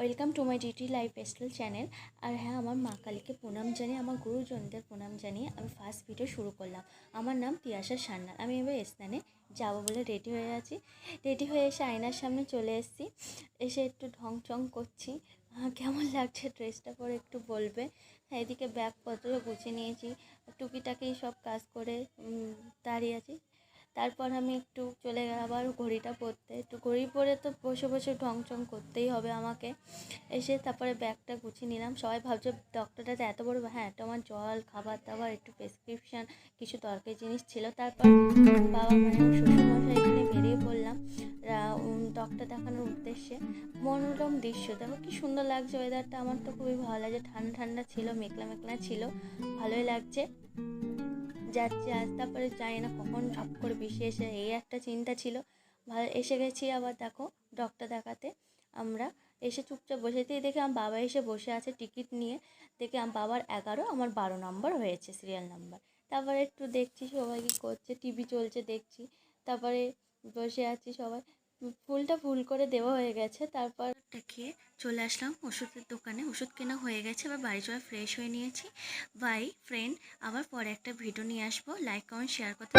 Welcome to my DT lifestyle channel. আর হ্যাঁ, আমার মা কালীকে প্রণাম জানিয়ে, আমার গুরুজনদের প্রণাম জানিয়ে আমি ফার্স্ট ভিডিও শুরু করলাম। আমার নাম তিয়াশা সান্যাল। আমি এবার স্নানে যাবো বলে রেডি হয়ে আছি। রেডি হয়ে এসে আয়নার সামনে চলে এসেছি। এসে একটু ঢং চং করছি। কেমন লাগছে ড্রেসটা পরে একটু বলবে। হ্যাঁ, এদিকে ব্যাগপত্র গুছিয়ে নিয়েছি, টুকিটাকি সব কাজ করে দাঁড়িয়ে আছি। তারপর আমি একটু চলে গেলাম আবার ঘড়িটা পরতে। একটু ঘড়ি পরে তো বসে বসে ঢং চং করতেই হবে আমাকে। এসে তারপরে ব্যাগটা গুছিয়ে নিলাম। সবাই ভাবছে ডক্টরটাতে এত বড়, হ্যাঁ এটা আমার জল, খাবার দাবার, একটু প্রেসক্রিপশান, কিছু দরকারি জিনিস ছিল। তারপর বাবা মানে আমার শ্বশুরমশাই এখানে বেরিয়ে পড়লাম ডক্টর দেখানোর উদ্দেশ্যে। মনোরম দৃশ্য, দেখো কি সুন্দর লাগছে ওয়েদারটা। আমার তো খুবই ভালো লাগছে, ঠান্ডা ঠান্ডা ছিল, মেঘলা মেঘলা ছিল, ভালোই লাগছে। যাচ্ছি আজ, তারপরে জানি না কখন ঝপ করে বৃষ্টি এসে, এই একটা চিন্তা ছিল। ভালো এসে গেছি আবার দেখো ডক্টর দেখাতে। আমরা এসে চুপচাপ বসেতেই দেখে আমার বাবা এসে বসে আছে টিকিট নিয়ে। দেখে আমার বাবার 11, আমার 12 নম্বর হয়েছে সিরিয়াল নাম্বার। তারপরে একটু দেখছি সবাই কী করছে, টিভি চলছে দেখছি। তারপরে বসে আছি সবাই, ফুলটা ফুল করে দেওয়া হয়ে গেছে। তারপর খেয়ে চলে আসলাম ওষুধের দোকানে। ওষুধ কেনা হয়ে গেছে, এবার বাড়ি চলে ফ্রেশ হয়ে নিয়েছি। বাই ফ্রেন্ড, আবার পরে একটা ভিডিও নিয়ে আসবো। লাইক কমেন্ট শেয়ার করতে।